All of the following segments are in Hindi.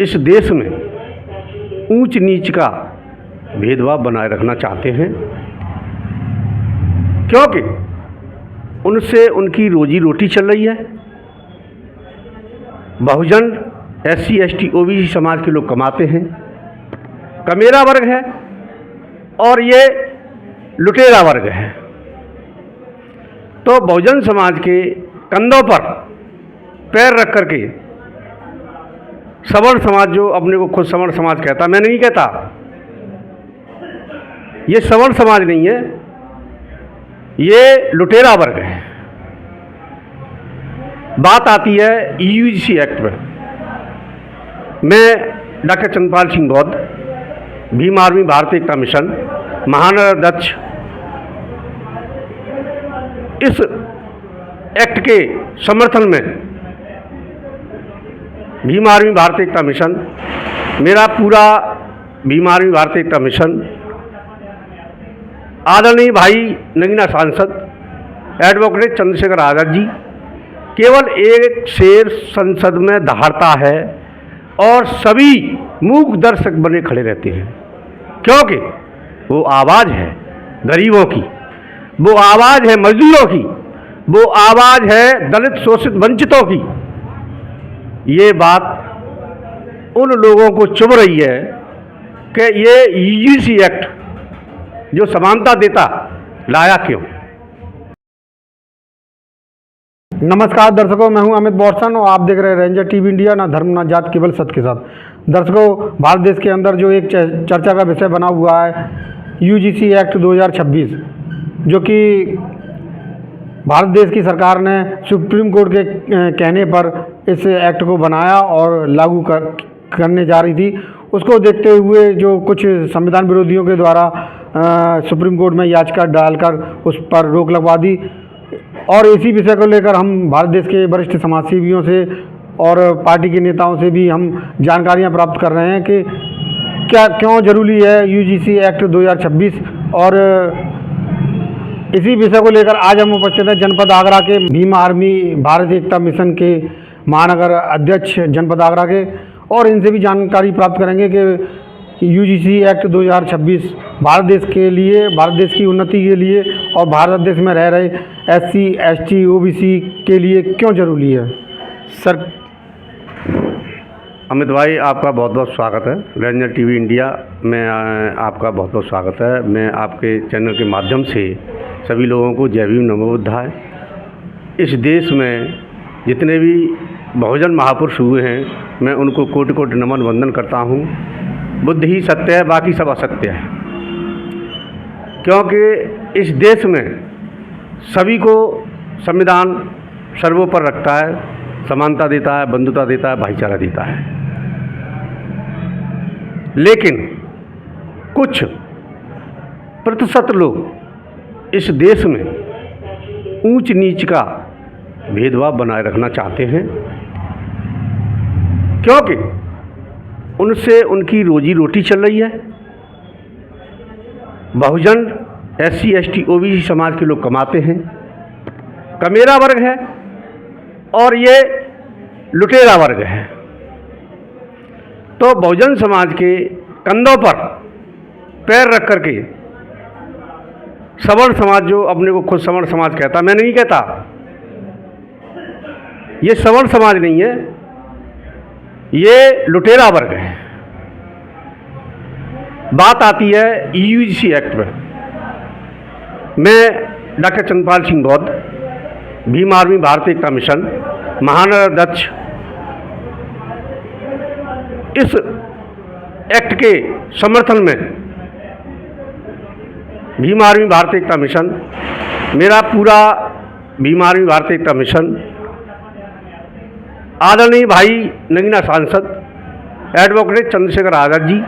इस देश में ऊंच नीच का भेदभाव बनाए रखना चाहते हैं, क्योंकि उनसे उनकी रोजी रोटी चल रही है। बहुजन SC ST OBC समाज के लोग कमाते हैं, कमेरा वर्ग है और ये लुटेरा वर्ग है। तो बहुजन समाज के कंधों पर पैर रख करके सवर्ण समाज, जो अपने को खुद सवर्ण समाज कहता, मैं नहीं कहता, ये सवर्ण समाज नहीं है, ये लुटेरा वर्ग है। बात आती है UGC एक्ट में। मैं डॉक्टर चंद्रपाल सिंह बौद्ध, भीम आर्मी भारतीय एकता मिशन महानगर अध्यक्ष, इस एक्ट के समर्थन में भीम आर्मी भारतीय एकता मिशन, मेरा पूरा भीम आर्मी भारतीय एकता मिशन, आदरणीय भाई नगीना सांसद एडवोकेट चंद्रशेखर आज़ाद जी केवल एक शेर संसद में दहाड़ता है और सभी मूक दर्शक बने खड़े रहते हैं, क्योंकि वो आवाज़ है गरीबों की, वो आवाज़ है मजदूरों की, वो आवाज़ है दलित शोषित वंचितों की। ये बात उन लोगों को चुभ रही है कि ये UGC एक्ट जो समानता देता लाया क्यों। नमस्कार दर्शकों, मैं हूं अमित बॉर्सन और आप देख रहे हैं रेंजर TV इंडिया, ना धर्म ना जात, केवल सत्य के साथ। दर्शकों, भारत देश के अंदर जो एक चर्चा का विषय बना हुआ है UGC एक्ट 2026, जो कि भारत देश की सरकार ने सुप्रीम कोर्ट के कहने पर इस एक्ट को बनाया और लागू करने जा रही थी। उसको देखते हुए जो कुछ संविधान विरोधियों के द्वारा सुप्रीम कोर्ट में याचिका डालकर उस पर रोक लगवा दी। और इसी विषय को लेकर हम भारत देश के वरिष्ठ समाजसेवियों से और पार्टी के नेताओं से भी हम जानकारियां प्राप्त कर रहे हैं कि क्यों जरूरी है UGC एक्ट 2026। और इसी विषय को लेकर आज हम उपस्थित हैं जनपद आगरा के भीम आर्मी भारतीय एकता मिशन के महानगर अध्यक्ष जनपद आगरा के, और इनसे भी जानकारी प्राप्त करेंगे कि UGC एक्ट 2026 भारत देश के लिए, भारत देश की उन्नति के लिए और भारत देश में रह रहे SC ST OBC के लिए क्यों जरूरी है। सर, अमित भाई, आपका बहुत बहुत स्वागत है रेंजर TV इंडिया में। आपका बहुत बहुत स्वागत है। मैं आपके चैनल के माध्यम से सभी लोगों को जय भीम नमो बुद्धाय। इस देश में जितने भी बहुजन महापुरुष हुए हैं, मैं उनको कोटि कोटि नमन वंदन करता हूँ। बुद्ध ही सत्य है, बाकी सब असत्य है, क्योंकि इस देश में सभी को संविधान सर्वोपरि रखता है, समानता देता है, बंधुता देता है, भाईचारा देता है। लेकिन कुछ प्रतिशत लोग इस देश में ऊंच नीच का भेदभाव बनाए रखना चाहते हैं, क्योंकि उनसे उनकी रोजी रोटी चल रही है। बहुजन SC ST OBC समाज के लोग कमाते हैं, कमेरा वर्ग है और ये लुटेरा वर्ग है। तो बहुजन समाज के कंधों पर पैर रख करके सवर्ण समाज, जो अपने को खुद सवर्ण समाज कहता, मैं नहीं कहता, ये सवर्ण समाज नहीं है, ये लुटेरा वर्ग है। बात आती है UGC एक्ट में। मैं डॉक्टर चंद्रपाल सिंह बौद्ध, भीम आर्मी भारतीय एकता मिशन महानगर अध्यक्ष, इस एक्ट के समर्थन में भीम आर्मी भारतीय एकता मिशन, मेरा पूरा भीम आर्मी भारतीय एकता मिशन, आदरणीय भाई नगीना सांसद एडवोकेट चंद्रशेखर आज़ाद जी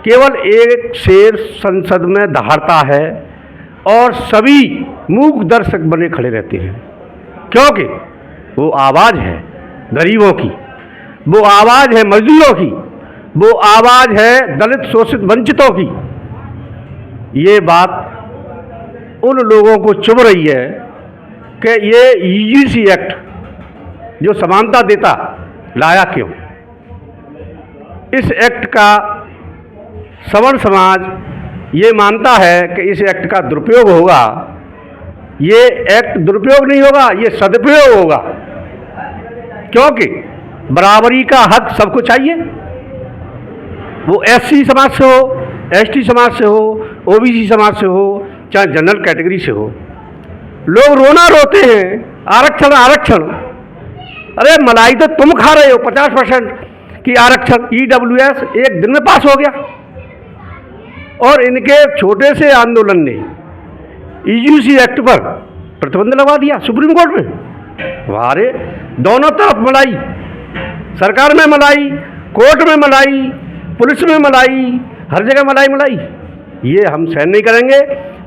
केवल एक शेर संसद में दहाड़ता है और सभी मूक दर्शक बने खड़े रहते हैं, क्योंकि वो आवाज़ है गरीबों की, वो आवाज़ है मजदूरों की, वो आवाज़ है दलित शोषित वंचितों की। ये बात उन लोगों को चुभ रही है कि ये UGC एक्ट जो समानता देता लाया क्यों। इस एक्ट का सवर्ण समाज ये मानता है कि इस एक्ट का दुरुपयोग होगा। ये एक्ट दुरुपयोग नहीं होगा, ये सदुपयोग होगा, क्योंकि बराबरी का हक सबको चाहिए, वो एससी समाज से हो, एसटी समाज से हो, ओबीसी समाज से हो, चाहे जनरल कैटेगरी से हो। लोग रोना रोते हैं आरक्षण आरक्षण। अरे मलाई तो तुम खा रहे हो 50% की आरक्षण। EWS एक दिन में पास हो गया और इनके छोटे से आंदोलन ने यूजीसी एक्ट पर प्रतिबंध लगा दिया सुप्रीम कोर्ट में। वारे दोनों तरफ मलाई, सरकार में मलाई, कोर्ट में मलाई, पुलिस में मलाई, हर जगह मलाई मलाई। ये हम सहन नहीं करेंगे।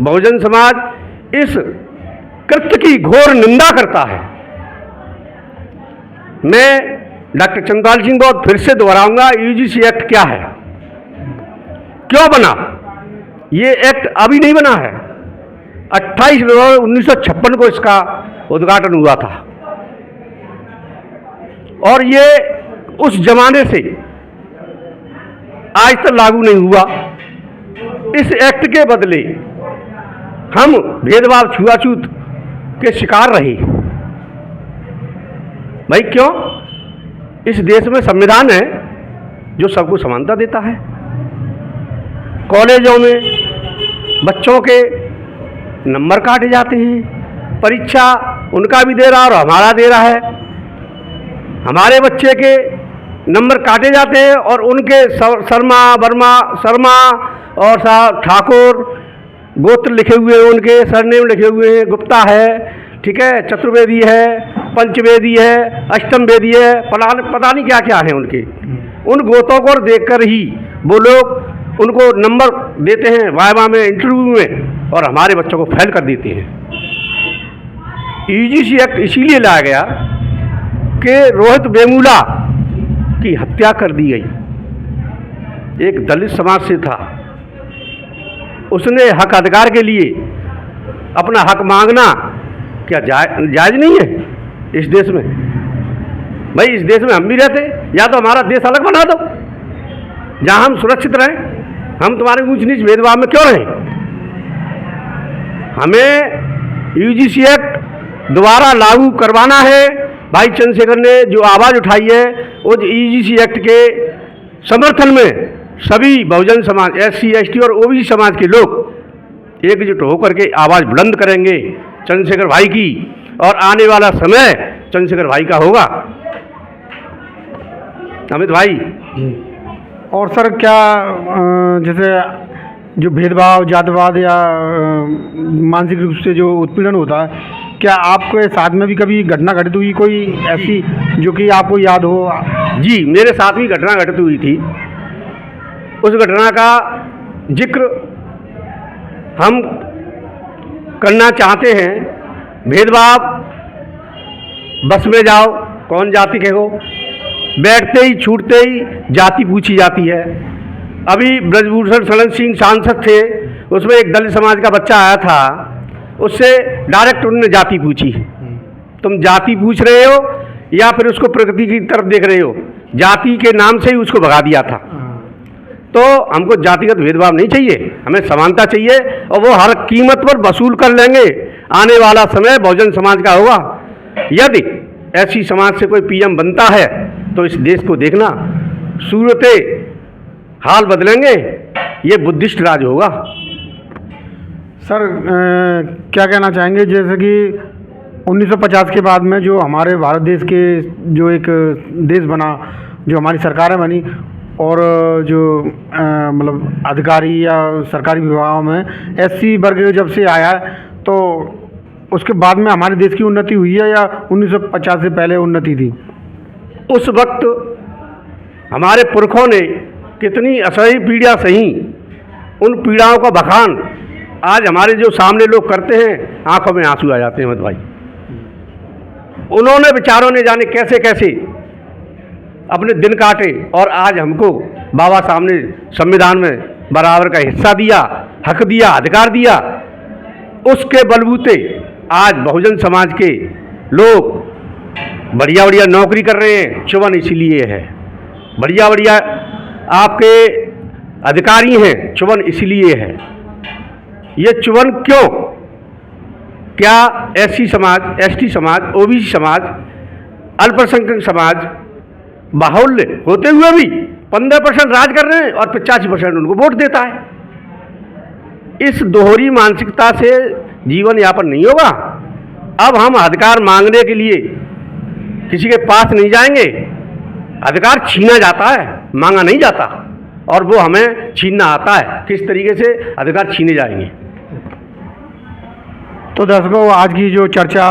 बहुजन समाज इस कृत्य की घोर निंदा करता है। मैं डॉक्टर चंद्रपाल सिंह बहुत फिर से दोहराऊंगा, यूजीसी एक्ट क्या है, क्यों बना? ये एक्ट अभी नहीं बना है, 28 नवंबर 1956 को इसका उद्घाटन हुआ था और ये उस जमाने से आज तक लागू नहीं हुआ। इस एक्ट के बदले हम भेदभाव छुआछूत के शिकार रहे। भाई क्यों? इस देश में संविधान है जो सबको समानता देता है। कॉलेजों में बच्चों के नंबर काटे जाते हैं, परीक्षा उनका भी दे रहा और हमारा दे रहा है। हमारे बच्चे के नंबर काटे जाते हैं और उनके शर्मा, वर्मा, शर्मा और ठाकुर गोत्र लिखे हुए हैं, उनके सरनेम लिखे हुए हैं, गुप्ता है, ठीक है, चतुर्वेदी है, पंचवेदी है, अष्टम वेदी है, पता नहीं क्या क्या है उनके। उन गोतों को देखकर ही वो लोग उनको नंबर देते हैं वाइवा में, इंटरव्यू में, और हमारे बच्चों को फेल कर देते हैं। यूजीसी एक्ट इसीलिए लाया गया कि रोहित वेमुला की हत्या कर दी गई। एक दलित समाज से था, उसने हक अधिकार के लिए अपना हक मांगना क्या जायज़ नहीं है इस देश में? भाई इस देश में हम भी रहते, या तो हमारा देश अलग बना दो जहां हम सुरक्षित रहें। हम तुम्हारे ऊंच नीच भेदभाव में क्यों रहें? हमें यूजीसी एक्ट दोबारा लागू करवाना है। भाई चंद्रशेखर ने जो आवाज़ उठाई है उस यूजीसी एक्ट के समर्थन में सभी बहुजन समाज, एससी, एसटी और ओबीसी समाज के लोग एकजुट होकर के आवाज़ बुलंद करेंगे चंद्रशेखर भाई की, और आने वाला समय चंद्रशेखर भाई का होगा। अमित भाई। और सर क्या जैसे जो भेदभाव, जातिवाद या मानसिक रूप से जो उत्पीड़न होता है, क्या आपके साथ में भी कभी घटना घटित हुई कोई ऐसी जो कि आपको याद हो? जी, मेरे साथ भी घटना घटित हुई थी। उस घटना का जिक्र हम करना चाहते हैं। भेदभाव, बस में जाओ कौन जाति के हो, बैठते ही छूटते ही जाति पूछी जाती है। अभी ब्रजभूषण शरण सिंह सांसद थे, उसमें एक दलित समाज का बच्चा आया था, उससे डायरेक्ट उन्होंने जाति पूछी। तुम जाति पूछ रहे हो या फिर उसको प्रगति की तरफ देख रहे हो? जाति के नाम से ही उसको भगा दिया था। तो हमको जातिगत भेदभाव नहीं चाहिए, हमें समानता चाहिए, और वो हर कीमत पर वसूल कर लेंगे। आने वाला समय बहुजन समाज का होगा। यदि ऐसी समाज से कोई पीएम बनता है तो इस देश को देखना, सूरतें हाल बदलेंगे, ये बुद्धिस्ट राज होगा। सर क्या कहना चाहेंगे, जैसे कि 1950 के बाद में जो हमारे भारत देश के जो एक देश बना, जो हमारी सरकारें बनी, और जो मतलब अधिकारी या सरकारी विभागों में एससी वर्ग जब से आया है, तो उसके बाद में हमारे देश की उन्नति हुई है या 1950 से पहले उन्नति थी? उस वक्त हमारे पुरखों ने कितनी असह्य पीड़ा सही, उन पीड़ाओं का बखान आज हमारे जो सामने लोग करते हैं, आंखों में आंसू आ जाते हैं। मत भाई, उन्होंने बेचारों ने जाने कैसे कैसे अपने दिन काटे, और आज हमको बाबा साहब ने संविधान में बराबर का हिस्सा दिया, हक दिया, अधिकार दिया। उसके बलबूते आज बहुजन समाज के लोग बढ़िया बढ़िया नौकरी कर रहे हैं। चुवन इसीलिए है, बढ़िया बढ़िया आपके अधिकारी हैं, चुवन इसलिए है। ये चुवन क्यों? क्या एससी समाज, एसटी समाज, ओबीसी समाज, अल्पसंख्यक समाज बाहुल्य होते हुए भी 15% राज कर रहे हैं और 85% उनको वोट देता है। इस दोहरी मानसिकता से जीवन यापन नहीं होगा। अब हम अधिकार मांगने के लिए किसी के पास नहीं जाएंगे। अधिकार छीना जाता है, मांगा नहीं जाता, और वो हमें छीनना आता है। किस तरीके से अधिकार छीने जाएंगे। तो दर्शकों, आज की जो चर्चा,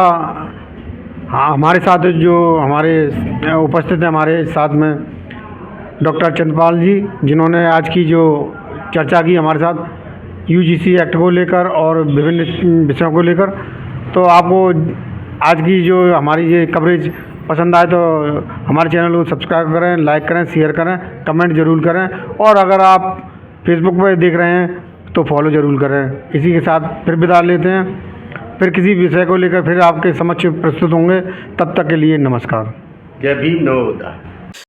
हाँ, हमारे साथ जो हमारे उपस्थित हैं, हमारे साथ में डॉक्टर चंद्रपाल जी, जिन्होंने आज की जो चर्चा की हमारे साथ यूजीसी एक्ट को लेकर और विभिन्न विषयों को लेकर। तो आपको आज की जो हमारी ये कवरेज पसंद आए तो हमारे चैनल को सब्सक्राइब करें, लाइक करें, शेयर करें, कमेंट ज़रूर करें, और अगर आप फेसबुक पर देख रहे हैं तो फॉलो ज़रूर करें। इसी के साथ फिर विदा लेते हैं, फिर किसी विषय को लेकर फिर आपके समक्ष प्रस्तुत होंगे। तब तक के लिए नमस्कार। जय भीम, नमो बुद्धाय।